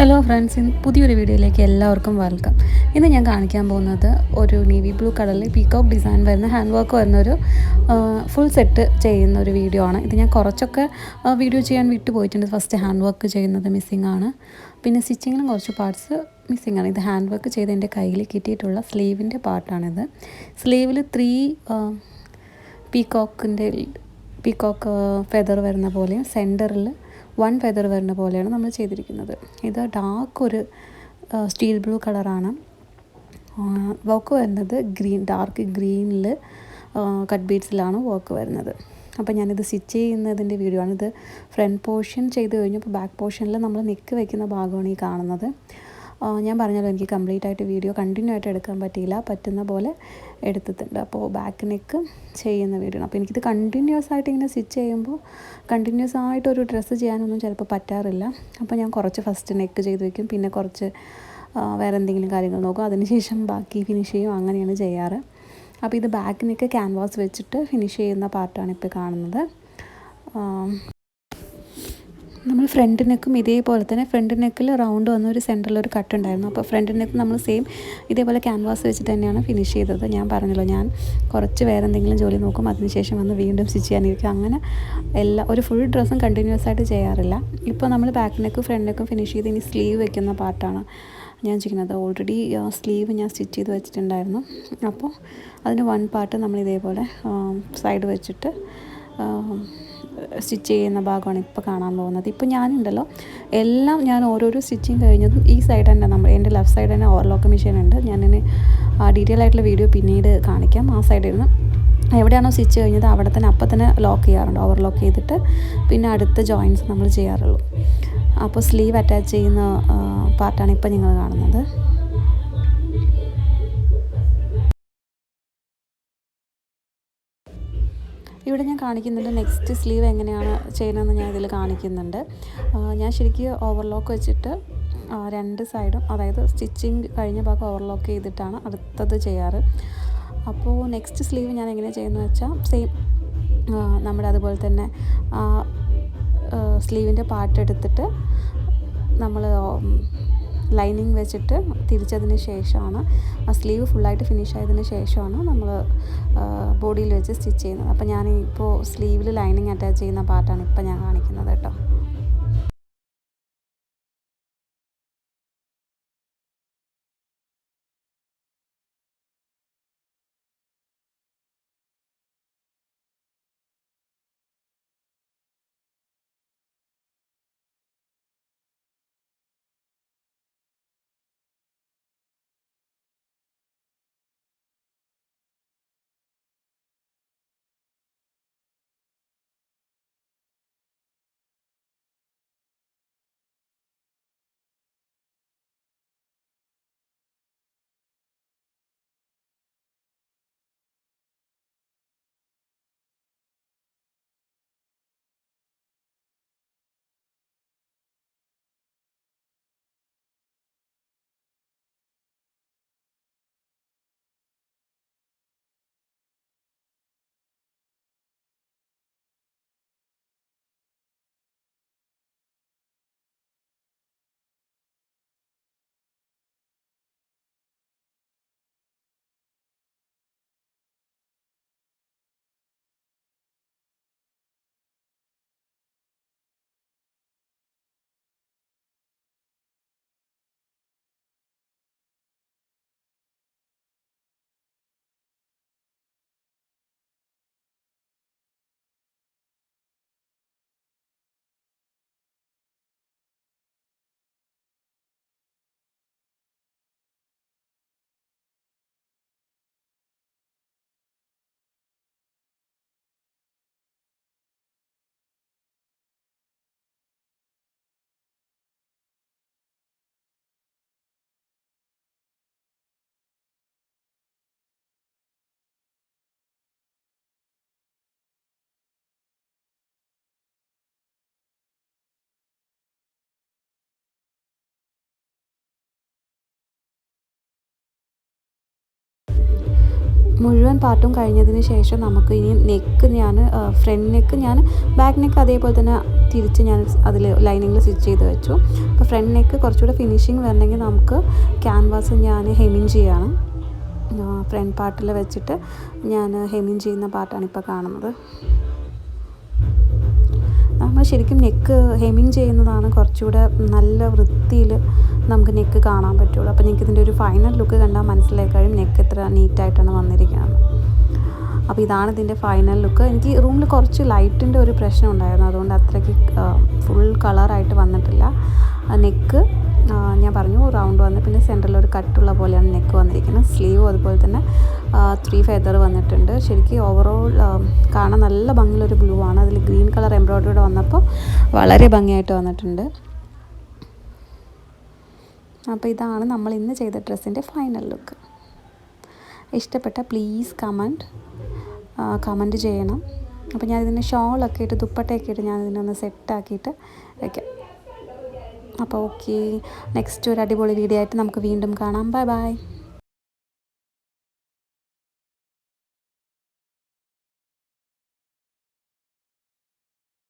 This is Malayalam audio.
ഹലോ ഫ്രണ്ട്സ്, ഇന്ന് പുതിയൊരു വീഡിയോയിലേക്ക് എല്ലാവർക്കും വെൽക്കം. ഇന്ന് ഞാൻ കാണിക്കാൻ പോകുന്നത് ഒരു നേവി ബ്ലൂ കളറിൽ പീകോക്ക് ഡിസൈൻ വരുന്ന ഹാൻഡ് വർക്ക് വരുന്നൊരു ഫുൾ സെറ്റ് ചെയ്യുന്ന ഒരു വീഡിയോ ആണ്. ഇത് ഞാൻ കുറച്ചൊക്കെ വീഡിയോ ചെയ്യാൻ വിട്ടുപോയിട്ടുണ്ട്. ഫസ്റ്റ് ഹാൻഡ് വർക്ക് ചെയ്യുന്നത് മിസ്സിംഗ് ആണ്, പിന്നെ സ്റ്റിച്ചിങ്ങിലും കുറച്ച് പാർട്സ് മിസ്സിംഗ് ആണ്. ഇത് ഹാൻഡ് വർക്ക് ചെയ്ത് എൻ്റെ കയ്യിൽ കിട്ടിയിട്ടുള്ള സ്ലീവിൻ്റെ പാർട്ടാണിത്. സ്ലീവിൽ 3 പീകോക്ക് ഫെദർ വരുന്ന പോലെയും സെൻറ്ററിൽ 1 ഫെദർ വരുന്ന പോലെയാണ് നമ്മൾ ചെയ്തിരിക്കുന്നത്. ഇത് ഡാർക്ക് ഒരു സ്റ്റീൽ ബ്ലൂ കളറാണ്. വർക്ക് വരുന്നത് ഡാർക്ക് ഗ്രീനിൽ കട്ട് ബീഡ്സിലാണ് വർക്ക് വരുന്നത്. അപ്പോൾ ഞാനിത് സ്റ്റിച്ച് ചെയ്യുന്നതിൻ്റെ വീഡിയോ ആണ്. ഇത് ഫ്രണ്ട് പോർഷൻ ചെയ്ത് കഴിഞ്ഞപ്പോൾ ബാക്ക് പോർഷനിൽ നമ്മൾ നെക്ക് വയ്ക്കുന്ന ഭാഗമാണ് ഈ കാണുന്നത്. ഞാൻ പറഞ്ഞല്ലോ, എനിക്ക് കംപ്ലീറ്റ് ആയിട്ട് വീഡിയോ കണ്ടിന്യൂ ആയിട്ട് എടുക്കാൻ പറ്റിയില്ല, പറ്റുന്ന പോലെ എടുത്തിട്ടുണ്ട്. അപ്പോൾ ബാക്ക് നെക്ക് ചെയ്യുന്ന വീഡിയോ ആണ്. അപ്പോൾ എനിക്കിത് കണ്ടിന്യൂസ് ആയിട്ട് ഇങ്ങനെ സ്റ്റിച്ച് ചെയ്യുമ്പോൾ കണ്ടിന്യൂസ് ആയിട്ടൊരു ഡ്രസ്സ് ചെയ്യാനൊന്നും ചിലപ്പോൾ പറ്റാറില്ല. അപ്പോൾ ഞാൻ കുറച്ച് ഫസ്റ്റ് നെക്ക് ചെയ്ത് വയ്ക്കും, പിന്നെ കുറച്ച് വേറെ എന്തെങ്കിലും കാര്യങ്ങൾ നോക്കും, അതിനുശേഷം ബാക്കി ഫിനിഷ് ചെയ്യും. അങ്ങനെയാണ് ചെയ്യാറ്. അപ്പോൾ ഇത് ബാക്ക് നെക്ക് ക്യാൻവാസ് വെച്ചിട്ട് ഫിനിഷ് ചെയ്യുന്ന പാർട്ടാണ് ഇപ്പോൾ കാണുന്നത്. നമ്മൾ ഫ്രണ്ട് നെക്കും ഇതേപോലെ തന്നെ ഫ്രണ്ട് നെക്കിൽ റൗണ്ട് വന്ന ഒരു സെൻറ്ററിലൊരു കട്ട് ഉണ്ടായിരുന്നു. അപ്പോൾ ഫ്രണ്ട് നെക്ക് നമ്മൾ സെയിം ഇതേപോലെ ക്യാൻവാസ് വെച്ചിട്ട് തന്നെയാണ് ഫിനിഷ് ചെയ്തത്. ഞാൻ പറഞ്ഞല്ലോ, ഞാൻ കുറച്ച് വേറെ എന്തെങ്കിലും ജോലി നോക്കും, അതിനുശേഷം വന്ന് വീണ്ടും സ്റ്റിച്ച് ചെയ്യാനിരിക്കും. അങ്ങനെ ഒരു ഫുൾ ഡ്രസ്സും കണ്ടിന്യൂസ് ആയിട്ട് ചെയ്യാറില്ല. ഇപ്പോൾ നമ്മൾ ബാക്ക് നെക്കും ഫ്രണ്ട് നെക്കും ഫിനിഷ് ചെയ്ത് ഇനി സ്ലീവ് വെക്കുന്ന പാർട്ടാണ് ഞാൻ ചെയ്യുന്നത്. ഓൾറെഡി സ്ലീവ് ഞാൻ സ്റ്റിച്ച് ചെയ്ത് വെച്ചിട്ടുണ്ടായിരുന്നു. അപ്പോൾ അതിന് 1 പാർട്ട് നമ്മൾ ഇതേപോലെ സൈഡ് വെച്ചിട്ട് സ്റ്റിച്ച് ചെയ്യുന്ന ഭാഗമാണ് ഇപ്പോൾ കാണാൻ പോകുന്നത്. ഇപ്പോൾ ഞാനുണ്ടല്ലോ, എല്ലാം ഞാൻ ഓരോരോ സ്റ്റിച്ചിങ് കഴിഞ്ഞതും ഈ സൈഡ് തന്നെ എൻ്റെ ലെഫ്റ്റ് സൈഡ് തന്നെ ഓവർലോക്ക് മെഷീൻ ഉണ്ട്. ഞാനിനി ഡീറ്റെയിൽ ആയിട്ടുള്ള വീഡിയോ പിന്നീട് കാണിക്കാം. ആ സൈഡിൽ നിന്ന് എവിടെയാണോ സ്റ്റിച്ച് കഴിഞ്ഞത് അവിടെ തന്നെ അപ്പം തന്നെ ലോക്ക് ചെയ്യാറുണ്ട്, ഓവർലോക്ക് ചെയ്തിട്ട് പിന്നെ അടുത്ത ജോയിൻറ്റ്സ് നമ്മൾ ചെയ്യാറുള്ളൂ. അപ്പോൾ സ്ലീവ് അറ്റാച്ച് ചെയ്യുന്ന പാർട്ടാണ് ഇപ്പോൾ നിങ്ങൾ കാണുന്നത്. ഇവിടെ ഞാൻ കാണിക്കുന്നുണ്ട് നെക്സ്റ്റ് സ്ലീവ് എങ്ങനെയാണ് ചെയ്യുന്നതെന്ന് ഞാൻ ഇതിൽ കാണിക്കുന്നുണ്ട്. ഞാൻ ശരിക്കും ഓവർലോക്ക് വെച്ചിട്ട് 2 സൈഡും, അതായത് സ്റ്റിച്ചിങ് കഴിഞ്ഞ ഭാഗം ഓവർലോക്ക് ചെയ്തിട്ടാണ് അടുത്തത് ചെയ്യാറ്. അപ്പോൾ നെക്സ്റ്റ് സ്ലീവ് ഞാൻ എങ്ങനെയാണ് ചെയ്യുന്നത് വെച്ചാൽ സെയിം നമ്മുടെ അതുപോലെ തന്നെ സ്ലീവിൻ്റെ പാർട്ട് എടുത്തിട്ട് നമ്മൾ ലൈനിങ് വെച്ചിട്ട് തിരിച്ചതിന് ശേഷമാണ് ആ സ്ലീവ് ഫുള്ളായിട്ട് ഫിനിഷ് ആയതിന് ശേഷമാണ് നമ്മൾ ബോഡിയിൽ വെച്ച് സ്റ്റിച്ച് ചെയ്യുന്നത്. അപ്പോൾ ഞാനിപ്പോൾ സ്ലീവിൽ ലൈനിങ് അറ്റാച്ച് ചെയ്യുന്ന പാർട്ടാണ് ഇപ്പോൾ ഞാൻ കാണിക്കുന്നത് കേട്ടോ. മുഴുവൻ പാർട്ടും കഴിഞ്ഞതിന് ശേഷം നമുക്ക് ഇനി നെക്ക് ഞാൻ ഫ്രണ്ട് നെക്ക് ഞാൻ ബാക്ക് നെക്ക് അതേപോലെ തന്നെ തിരിച്ച് ഞാൻ അതിൽ ലൈനിങ്ങിൽ സ്റ്റിച്ച് ചെയ്ത് വെച്ചു. അപ്പോൾ ഫ്രണ്ട് നെക്ക് കുറച്ചുകൂടെ ഫിനിഷിങ് വരണമെങ്കിൽ നമുക്ക് ക്യാൻവാസ് ഞാൻ ഹെമ്മിങ് ചെയ്യണം. ഫ്രണ്ട് പാർട്ടിൽ വെച്ചിട്ട് ഞാൻ ഹെമ്മിങ് ചെയ്യുന്ന പാർട്ടാണ് ഇപ്പോൾ കാണുന്നത്. നമ്മൾ ശരിക്കും നെക്ക് ഹെമ്മിങ് ചെയ്യുന്നതാണ് കുറച്ചുകൂടെ നല്ല വൃത്തിയിൽ നമുക്ക് നെക്ക് കാണാൻ പറ്റുള്ളൂ. അപ്പോൾ നിങ്ങൾക്ക് ഇതിൻ്റെ ഒരു ഫൈനൽ ലുക്ക് കണ്ടാൽ മനസ്സിലായി കഴിയും നെക്ക് എത്ര നീറ്റായിട്ടാണ് വന്നിരിക്കുന്നത്. അപ്പോൾ ഇതാണ് ഇതിൻ്റെ ഫൈനൽ ലുക്ക്. എനിക്ക് റൂമിൽ കുറച്ച് ലൈറ്റിൻ്റെ ഒരു പ്രശ്നം ഉണ്ടായിരുന്നു, അതുകൊണ്ട് അത്രയ്ക്ക് ഫുൾ കളറായിട്ട് വന്നിട്ടില്ല. നെക്ക് ഞാൻ പറഞ്ഞു റൗണ്ട് വന്ന്, പിന്നെ സെൻറ്ററിൽ ഒരു കട്ടുള്ള പോലെയാണ് നെക്ക് വന്നിരിക്കുന്നത്. സ്ലീവും അതുപോലെ തന്നെ 3 ഫെദർ വന്നിട്ടുണ്ട്. ശരിക്കും ഓവറോൾ കാണാൻ നല്ല ഭംഗിയുള്ളൊരു ബ്ലൂ ആണ്. അതിൽ ഗ്രീൻ കളർ എംബ്രോയ്ഡറി വന്നപ്പോൾ വളരെ ഭംഗിയായിട്ട് വന്നിട്ടുണ്ട്. അപ്പോൾ ഇതാണ് നമ്മൾ ഇന്ന് ചെയ്ത ഡ്രസ്സിൻ്റെ ഫൈനൽ ലുക്ക്. ഇഷ്ടപ്പെട്ട പ്ലീസ് കമൻറ്റ് ചെയ്യണം. അപ്പോൾ ഞാനിതിൻ്റെ ഷോളൊക്കെ ഇട്ട് ദുപ്പട്ടയൊക്കെ ഇട്ട് ഞാനിതിനൊന്ന് സെറ്റാക്കിയിട്ട് വയ്ക്കാം. അപ്പോൾ ഓക്കെ, നെക്സ്റ്റ് ഒരു അടിപൊളി വീഡിയോ ആയിട്ട് നമുക്ക് വീണ്ടും കാണാം. Bye bye.